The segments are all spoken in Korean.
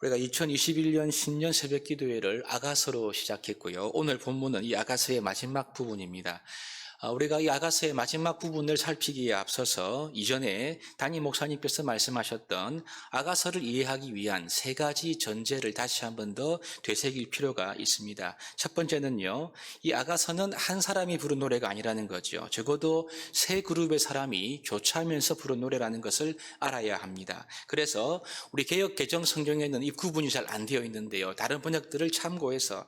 우리가 2021년 신년 새벽 기도회를 아가서로 시작했고요. 오늘 본문은 이 아가서의 마지막 부분입니다. 우리가 이 아가서의 마지막 부분을 살피기에 앞서서 이전에 담임 목사님께서 말씀하셨던 아가서를 이해하기 위한 세 가지 전제를 다시 한 번 더 되새길 필요가 있습니다. 첫 번째는요, 이 아가서는 한 사람이 부른 노래가 아니라는 거죠. 적어도 세 그룹의 사람이 교차하면서 부른 노래라는 것을 알아야 합니다. 그래서 우리 개역 개정 성경에는 이 구분이 잘 안 되어 있는데요. 다른 번역들을 참고해서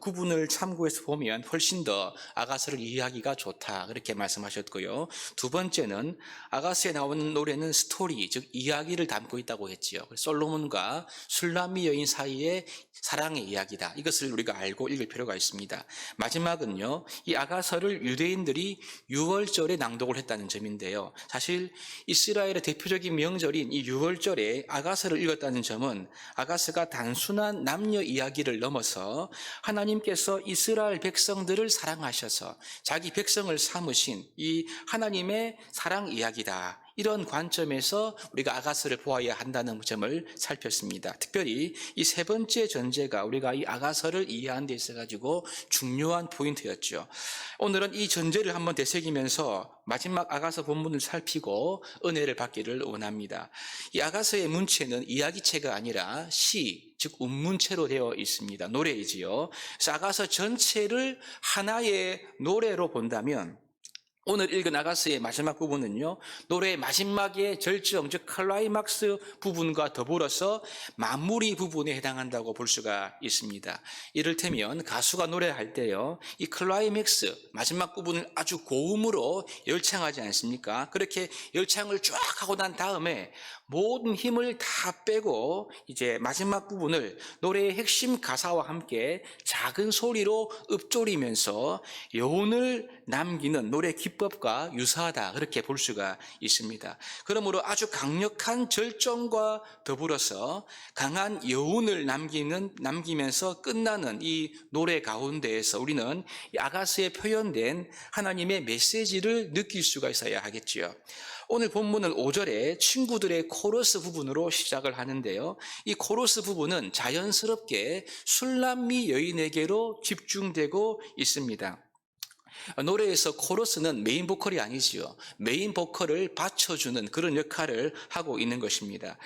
구분을 참고해서 보면 훨씬 더 아가서를 이해하기가 좋다, 그렇게 말씀하셨고요. 두 번째는 아가서에 나오는 노래는 스토리, 즉 이야기를 담고 있다고 했지요. 솔로몬과 술람미 여인 사이의 사랑의 이야기다. 이것을 우리가 알고 읽을 필요가 있습니다. 마지막은요, 이 아가서를 유대인들이 유월절에 낭독을 했다는 점인데요. 사실 이스라엘의 대표적인 명절인 이 유월절에 아가서를 읽었다는 점은 아가서가 단순한 남녀 이야기를 넘어서 하나님께서 이스라엘 백성들을 사랑하셔서 자기 백성을 삼으신 이 하나님의 사랑 이야기다, 이런 관점에서 우리가 아가서를 보아야 한다는 점을 살폈습니다. 특별히 이 세 번째 전제가 우리가 이 아가서를 이해하는 데 있어가지고 중요한 포인트였죠. 오늘은 이 전제를 한번 되새기면서 마지막 아가서 본문을 살피고 은혜를 받기를 원합니다. 이 아가서의 문체는 이야기체가 아니라 시, 즉 운문체로 되어 있습니다. 노래이지요. 그래서 아가서 전체를 하나의 노래로 본다면 오늘 읽은 아가서의 마지막 부분은요, 노래의 마지막의 절정, 즉 클라이막스 부분과 더불어서 마무리 부분에 해당한다고 볼 수가 있습니다. 이를테면 가수가 노래할 때요, 이 클라이맥스 마지막 부분을 아주 고음으로 열창하지 않습니까? 그렇게 열창을 쫙 하고 난 다음에 모든 힘을 다 빼고 이제 마지막 부분을 노래의 핵심 가사와 함께 작은 소리로 읊조리면서 여운을 남기는 노래 기법과 유사하다, 그렇게 볼 수가 있습니다. 그러므로 아주 강력한 절정과 더불어서 강한 여운을 남기면서 끝나는 이 노래 가운데에서 우리는 이 아가서에 표현된 하나님의 메시지를 느낄 수가 있어야 하겠지요. 오늘 본문은 5절에 친구들의 코러스 부분으로 시작을 하는데요. 이 코러스 부분은 자연스럽게 술람미 여인에게로 집중되고 있습니다. 노래에서 코러스는 메인 보컬이 아니지요. 메인 보컬을 받쳐주는 그런 역할을 하고 있는 것입니다.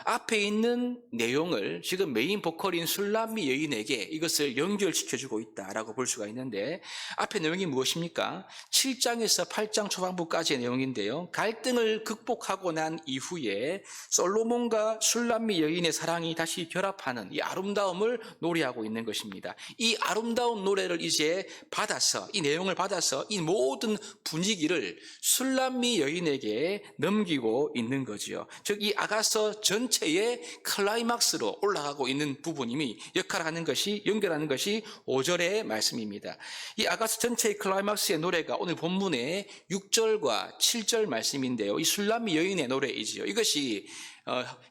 앞에 있는 내용을 지금 메인 보컬인 술람미 여인에게 이것을 연결시켜주고 있다라고 볼 수가 있는데, 앞에 내용이 무엇입니까? 7장에서 8장 초반부까지의 내용인데요. 갈등을 극복하고 난 이후에 솔로몬과 술람미 여인의 사랑이 다시 결합하는 이 아름다움을 노래하고 있는 것입니다. 이 아름다운 노래를 이제 받아서, 이 내용을 받아서 이 모든 분위기를 술람미 여인에게 넘기고 있는 거지요. 즉 이 아가서 전체의 클라이막스로 올라가고 있는 부분이 역할하는 것이, 연결하는 것이 5절의 말씀입니다. 이 아가서 전체의 클라이막스의 노래가 오늘 본문의 6절과 7절 말씀인데요. 이 술람미 여인의 노래이지요. 이것이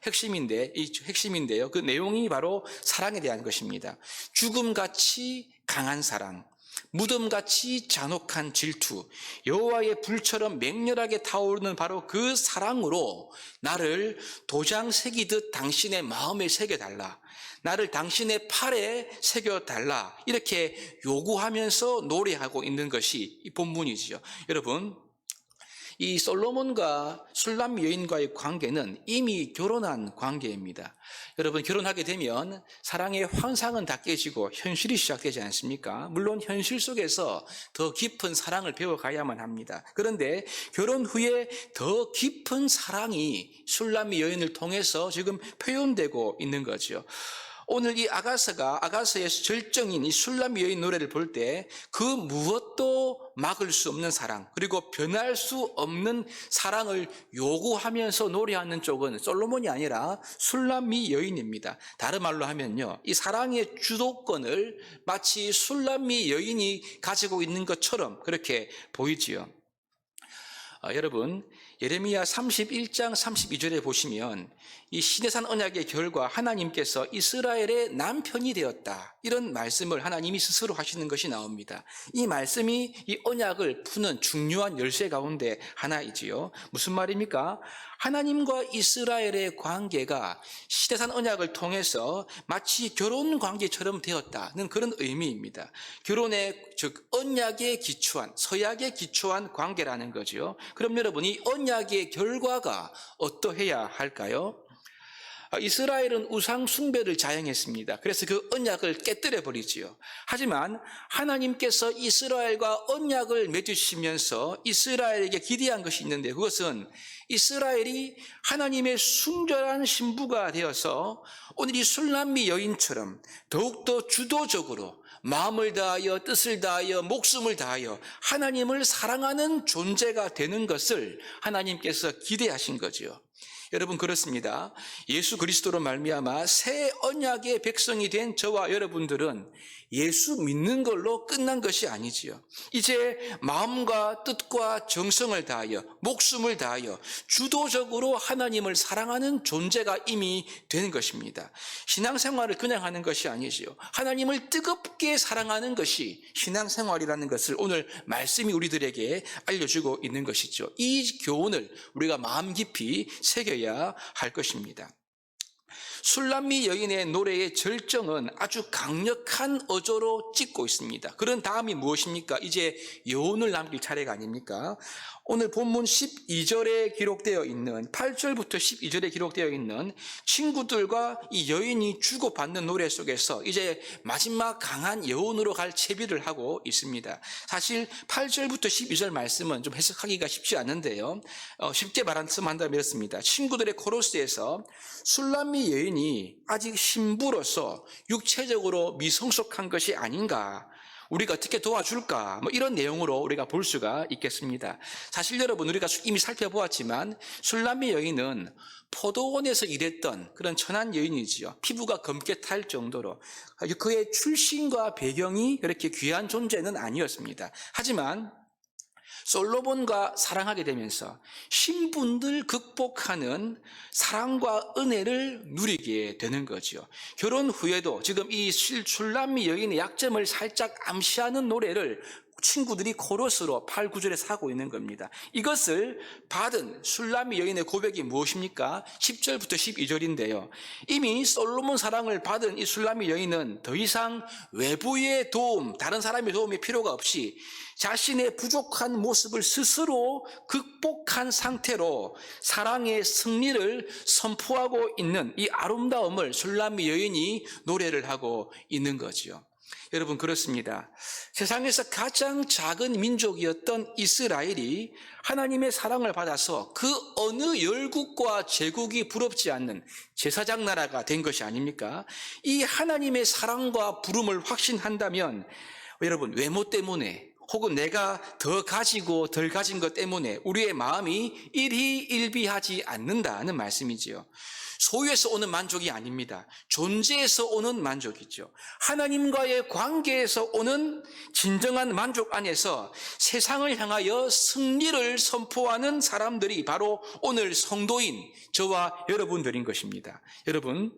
핵심인데요. 그 내용이 바로 사랑에 대한 것입니다. 죽음같이 강한 사랑, 무덤같이 잔혹한 질투, 여호와의 불처럼 맹렬하게 타오르는 바로 그 사랑으로 나를 도장 새기듯 당신의 마음에 새겨달라, 나를 당신의 팔에 새겨달라, 이렇게 요구하면서 노래하고 있는 것이 이 본문이지요. 여러분, 이 솔로몬과 술람 여인과의 관계는 이미 결혼한 관계입니다. 여러분, 결혼하게 되면 사랑의 환상은 다 깨지고 현실이 시작되지 않습니까? 물론 현실 속에서 더 깊은 사랑을 배워가야만 합니다. 그런데 결혼 후에 더 깊은 사랑이 술람 여인을 통해서 지금 표현되고 있는 거죠. 오늘 이 아가서의 절정인 이 술람 여인 노래를 볼 때 그 무엇도 막을 수 없는 사랑, 그리고 변할 수 없는 사랑을 요구하면서 노래하는 쪽은 솔로몬이 아니라 술람미 여인입니다. 다른 말로 하면요, 이 사랑의 주도권을 마치 술람미 여인이 가지고 있는 것처럼 그렇게 보이지요. 여러분, 예레미야 31장 32절에 보시면 이 시내산 언약의 결과 하나님께서 이스라엘의 남편이 되었다, 이런 말씀을 하나님이 스스로 하시는 것이 나옵니다. 이 말씀이 이 언약을 푸는 중요한 열쇠 가운데 하나이지요. 무슨 말입니까? 하나님과 이스라엘의 관계가 시내산 언약을 통해서 마치 결혼 관계처럼 되었다는 그런 의미입니다. 결혼의, 즉 언약에 기초한, 서약에 기초한 관계라는 거죠. 그럼 여러분, 이 언약의 결과가 어떠해야 할까요? 이스라엘은 우상 숭배를 자행했습니다. 그래서 그 언약을 깨뜨려 버리지요. 하지만 하나님께서 이스라엘과 언약을 맺으시면서 이스라엘에게 기대한 것이 있는데, 그것은 이스라엘이 하나님의 순결한 신부가 되어서 오늘 이 술람미 여인처럼 더욱더 주도적으로 마음을 다하여 뜻을 다하여 목숨을 다하여 하나님을 사랑하는 존재가 되는 것을 하나님께서 기대하신 거죠. 여러분, 그렇습니다. 예수 그리스도로 말미암아 새 언약의 백성이 된 저와 여러분들은 예수 믿는 걸로 끝난 것이 아니지요. 이제 마음과 뜻과 정성을 다하여 목숨을 다하여 주도적으로 하나님을 사랑하는 존재가 이미 된 것입니다. 신앙생활을 그냥 하는 것이 아니지요. 하나님을 뜨겁게 사랑하는 것이 신앙생활이라는 것을 오늘 말씀이 우리들에게 알려주고 있는 것이죠. 이 교훈을 우리가 마음 깊이 새겨야 할 것입니다. 술람미 여인의 노래의 절정은 아주 강력한 어조로 찍고 있습니다. 그런 다음이 무엇입니까? 이제 여운을 남길 차례가 아닙니까? 오늘 본문 12절에 기록되어 있는, 8절부터 12절에 기록되어 있는 친구들과 이 여인이 주고받는 노래 속에서 이제 마지막 강한 여운으로 갈 채비를 하고 있습니다. 사실 8절부터 12절 말씀은 좀 해석하기가 쉽지 않은데요. 쉽게 말한다면 이렇습니다. 친구들의 코러스에서 술람미 여인이 아직 신부로서 육체적으로 미성숙한 것이 아닌가, 우리가 어떻게 도와줄까, 이런 내용으로 우리가 볼 수가 있겠습니다. 사실 여러분, 우리가 이미 살펴보았지만 술람미 여인은 포도원에서 일했던 그런 천한 여인이지요. 피부가 검게 탈 정도로 그의 출신과 배경이 그렇게 귀한 존재는 아니었습니다. 하지만 솔로몬과 사랑하게 되면서 신분들 극복하는 사랑과 은혜를 누리게 되는 거죠. 결혼 후에도 지금 이 술람미 여인의 약점을 살짝 암시하는 노래를 친구들이 코러스로 8, 9절에 하고 있는 겁니다. 이것을 받은 술람미 여인의 고백이 무엇입니까? 10절부터 12절인데요. 이미 솔로몬 사랑을 받은 이 술람미 여인은 더 이상 외부의 도움, 다른 사람의 도움이 필요가 없이 자신의 부족한 모습을 스스로 극복한 상태로 사랑의 승리를 선포하고 있는 이 아름다움을 술람미 여인이 노래를 하고 있는 거죠. 여러분, 그렇습니다. 세상에서 가장 작은 민족이었던 이스라엘이 하나님의 사랑을 받아서 그 어느 열국과 제국이 부럽지 않는 제사장 나라가 된 것이 아닙니까? 이 하나님의 사랑과 부름을 확신한다면 여러분, 외모 때문에 혹은 내가 더 가지고 덜 가진 것 때문에 우리의 마음이 일희일비하지 않는다는 말씀이지요. 소유에서 오는 만족이 아닙니다. 존재에서 오는 만족이죠. 하나님과의 관계에서 오는 진정한 만족 안에서 세상을 향하여 승리를 선포하는 사람들이 바로 오늘 성도인 저와 여러분들인 것입니다. 여러분,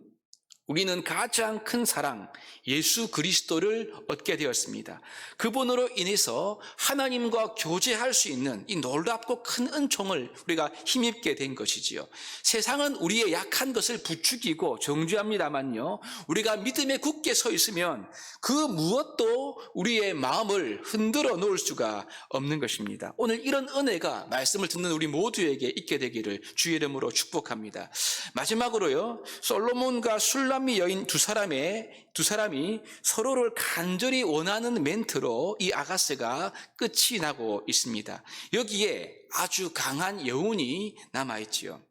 우리는 가장 큰 사랑, 예수 그리스도를 얻게 되었습니다. 그분으로 인해서 하나님과 교제할 수 있는 이 놀랍고 큰 은총을 우리가 힘입게 된 것이지요. 세상은 우리의 약한 것을 부추기고 정죄합니다만요, 우리가 믿음에 굳게 서 있으면 그 무엇도 우리의 마음을 흔들어 놓을 수가 없는 것입니다. 오늘 이런 은혜가 말씀을 듣는 우리 모두에게 있게 되기를 주의 이름으로 축복합니다. 마지막으로요, 솔로몬과 술람미 여인 두 사람이 서로를 간절히 원하는 멘트로 이 아가스가 끝이 나고 있습니다. 여기에 아주 강한 여운이 남아있지요.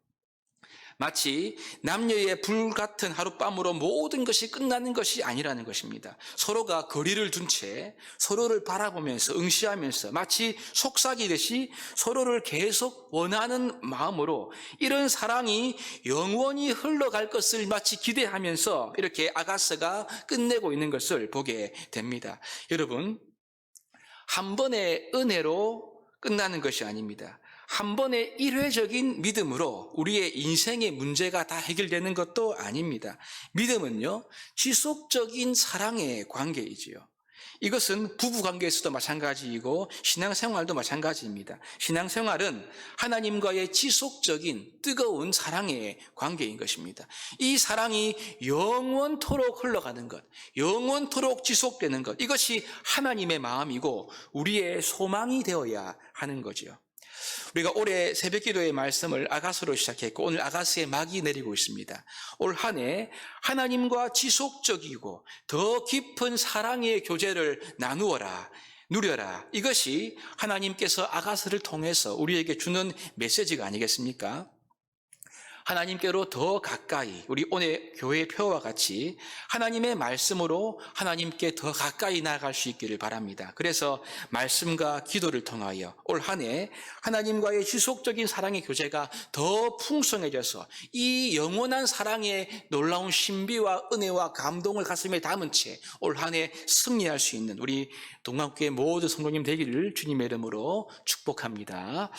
마치 남녀의 불같은 하룻밤으로 모든 것이 끝나는 것이 아니라는 것입니다. 서로가 거리를 둔 채 서로를 바라보면서 응시하면서 마치 속삭이듯이 서로를 계속 원하는 마음으로 이런 사랑이 영원히 흘러갈 것을 마치 기대하면서 이렇게 아가스가 끝내고 있는 것을 보게 됩니다. 여러분, 한 번의 은혜로 끝나는 것이 아닙니다. 한 번의 일회적인 믿음으로 우리의 인생의 문제가 다 해결되는 것도 아닙니다. 믿음은요, 지속적인 사랑의 관계이지요. 이것은 부부관계에서도 마찬가지이고 신앙생활도 마찬가지입니다. 신앙생활은 하나님과의 지속적인 뜨거운 사랑의 관계인 것입니다. 이 사랑이 영원토록 흘러가는 것, 영원토록 지속되는 것, 이것이 하나님의 마음이고 우리의 소망이 되어야 하는 거죠. 우리가 올해 새벽기도의 말씀을 아가서로 시작했고 오늘 아가서의 막이 내리고 있습니다. 올 한 해 하나님과 지속적이고 더 깊은 사랑의 교제를 나누어라, 누려라. 이것이 하나님께서 아가서를 통해서 우리에게 주는 메시지가 아니겠습니까? 하나님께로 더 가까이, 우리 오늘 교회 표와 같이 하나님의 말씀으로 하나님께 더 가까이 나아갈 수 있기를 바랍니다. 그래서 말씀과 기도를 통하여 올 한 해 하나님과의 지속적인 사랑의 교제가 더 풍성해져서 이 영원한 사랑의 놀라운 신비와 은혜와 감동을 가슴에 담은 채 올 한 해 승리할 수 있는 우리 동학교의 모든 성도님 되기를 주님의 이름으로 축복합니다.